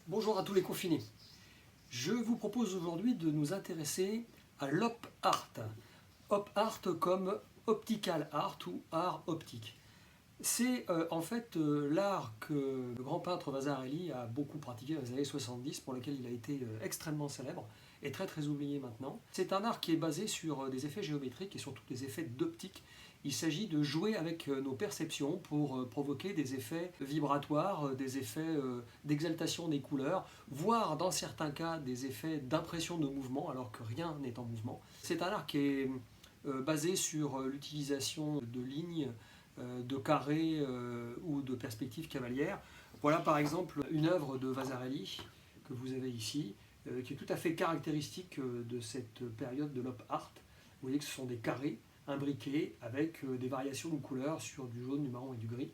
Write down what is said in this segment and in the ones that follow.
Bonjour à tous les confinés. Je vous propose aujourd'hui de nous intéresser à l'op art. Op art comme optical art ou art optique. C'est l'art que le grand peintre Vasarely a beaucoup pratiqué dans les années 70, pour lequel il a été extrêmement célèbre et très très oublié maintenant. C'est un art qui est basé sur des effets géométriques et surtout des effets d'optique. Il s'agit de jouer avec nos perceptions pour provoquer des effets vibratoires, des effets d'exaltation des couleurs, voire dans certains cas des effets d'impression de mouvement alors que rien n'est en mouvement. C'est un art qui est basé sur l'utilisation de lignes, de carrés ou de perspectives cavalières. Voilà par exemple une œuvre de Vasarely que vous avez ici, qui est tout à fait caractéristique de cette période de l'op art. Vous voyez que ce sont des carrés imbriqués avec des variations de couleurs sur du jaune, du marron et du gris.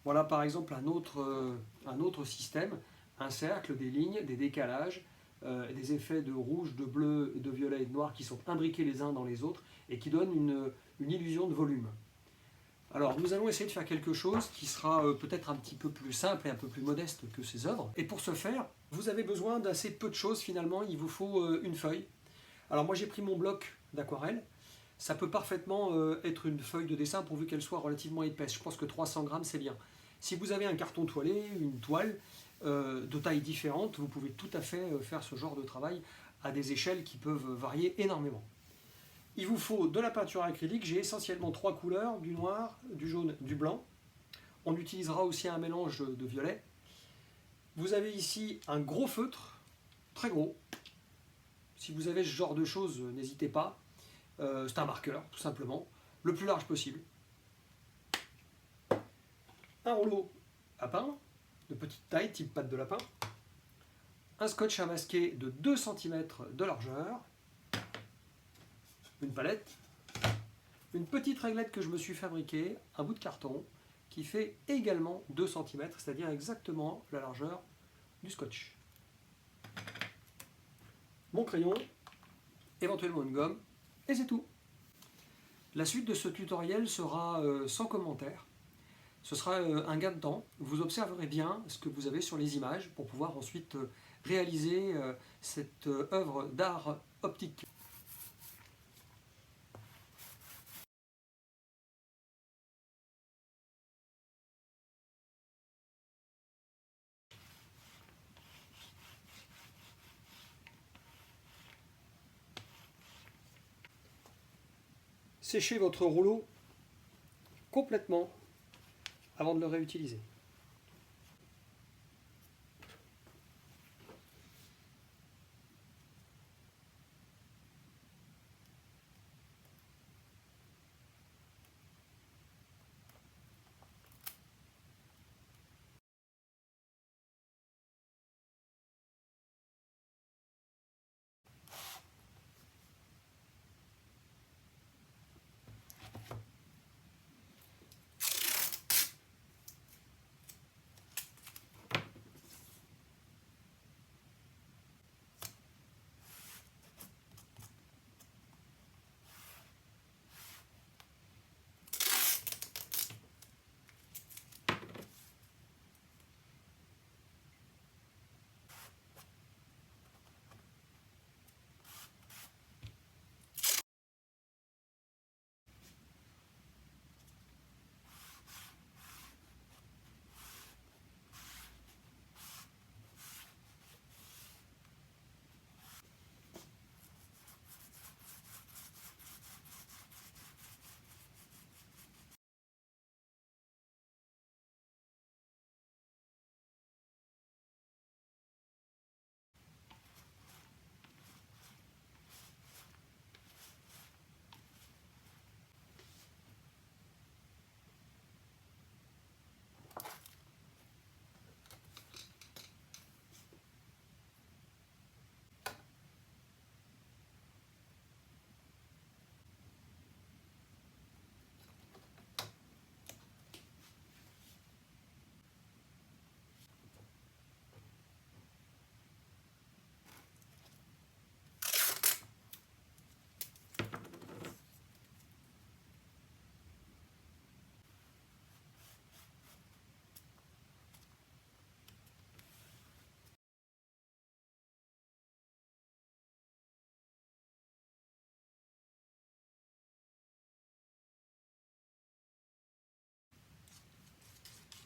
Voilà par exemple un autre système, un cercle, des lignes, des décalages, des effets de rouge, de bleu, de violet et de noir qui sont imbriqués les uns dans les autres et qui donnent une illusion de volume. Alors nous allons essayer de faire quelque chose qui sera peut-être un petit peu plus simple et un peu plus modeste que ces œuvres. Et pour ce faire, vous avez besoin d'assez peu de choses finalement, il vous faut une feuille. Alors moi j'ai pris mon bloc d'aquarelle. Ça peut parfaitement être une feuille de dessin pourvu qu'elle soit relativement épaisse. Je pense que 300 grammes c'est bien. Si vous avez un carton toilé, une toile de taille différente, vous pouvez tout à fait faire ce genre de travail à des échelles qui peuvent varier énormément. Il vous faut de la peinture acrylique, j'ai essentiellement trois couleurs, du noir, du jaune, du blanc. On utilisera aussi un mélange de violet. Vous avez ici un gros feutre, très gros. Si vous avez ce genre de choses, n'hésitez pas. C'est un marqueur, tout simplement, le plus large possible. Un rouleau à peindre, de petite taille, type pâte de lapin. Un scotch à masquer de 2 cm de largeur. Une palette. Une petite réglette que je me suis fabriquée, un bout de carton, qui fait également 2 cm, c'est-à-dire exactement la largeur du scotch. Mon crayon, éventuellement une gomme, et c'est tout. La suite de ce tutoriel sera sans commentaire. Ce sera un gain de temps. Vous observerez bien ce que vous avez sur les images pour pouvoir ensuite réaliser cette œuvre d'art optique. Séchez votre rouleau complètement avant de le réutiliser.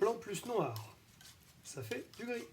blanc plus noir, ça fait du gris.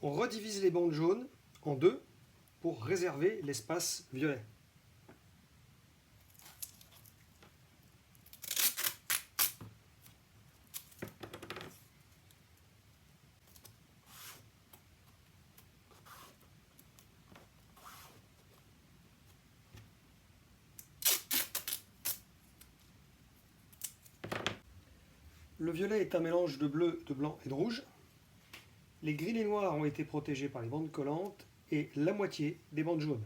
On redivise les bandes jaunes en deux pour réserver l'espace violet. Le violet est un mélange de bleu, de blanc et de rouge. Les gris et noirs ont été protégés par les bandes collantes et la moitié des bandes jaunes.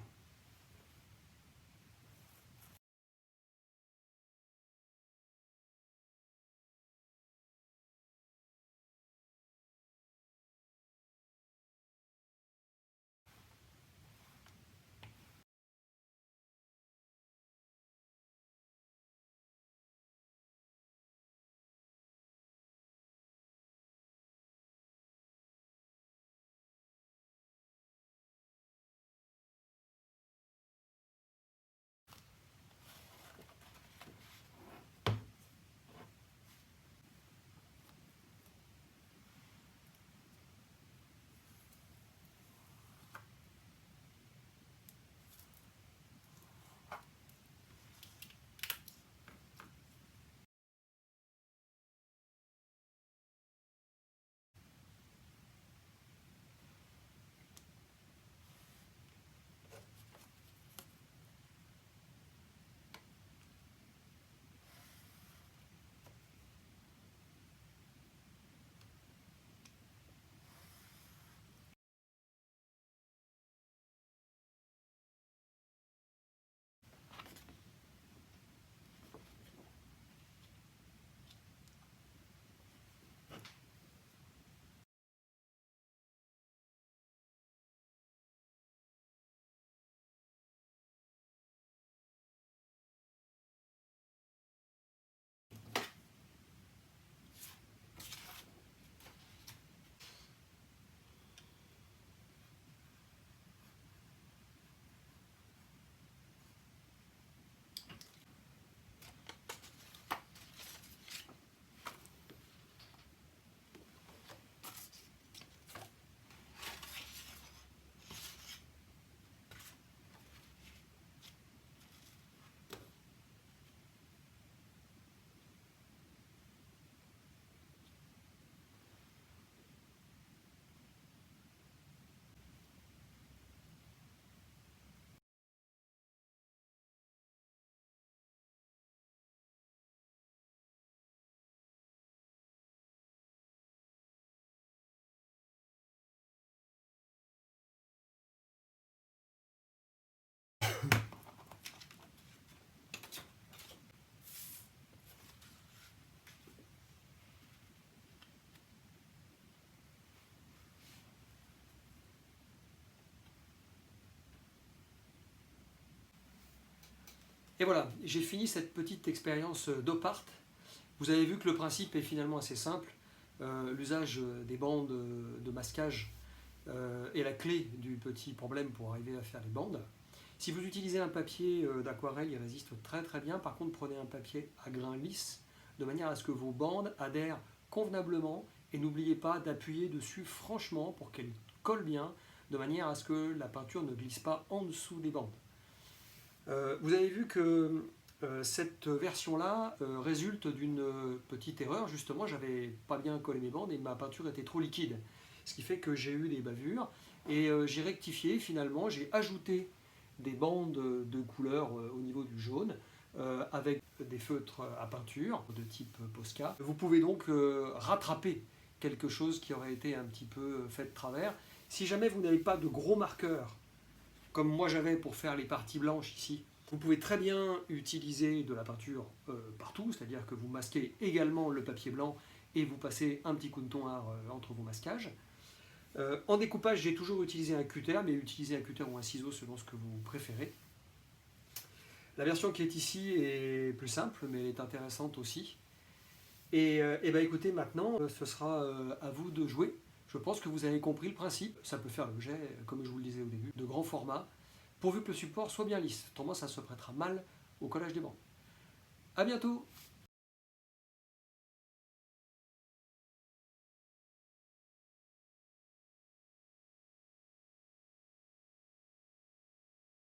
Et voilà, j'ai fini cette petite expérience d'op-art. Vous avez vu que le principe est finalement assez simple. L'usage des bandes de masquage est la clé du petit problème pour arriver à faire les bandes. Si vous utilisez un papier d'aquarelle, il résiste très très bien. Par contre, prenez un papier à grains lisses de manière à ce que vos bandes adhèrent convenablement et n'oubliez pas d'appuyer dessus franchement pour qu'elles collent bien de manière à ce que la peinture ne glisse pas en dessous des bandes. Vous avez vu que cette version-là résulte d'une petite erreur. Justement, j'avais pas bien collé mes bandes et ma peinture était trop liquide. Ce qui fait que j'ai eu des bavures. Et j'ai rectifié finalement, j'ai ajouté des bandes de couleur au niveau du jaune avec des feutres à peinture de type Posca. Vous pouvez donc rattraper quelque chose qui aurait été un petit peu fait de travers. Si jamais vous n'avez pas de gros marqueurs, comme moi j'avais pour faire les parties blanches ici, vous pouvez très bien utiliser de la peinture partout, c'est-à-dire que vous masquez également le papier blanc et vous passez un petit coup de thon entre vos masquages. En découpage, j'ai toujours utilisé un cutter, mais utilisez un cutter ou un ciseau selon ce que vous préférez. La version qui est ici est plus simple, mais elle est intéressante aussi. Et ben écoutez, maintenant, ce sera à vous de jouer. Je pense que vous avez compris le principe. Ça peut faire l'objet, comme je vous le disais au début, de grands formats, pourvu que le support soit bien lisse. Autrement, ça se prêtera mal au collage des bancs. A bientôt!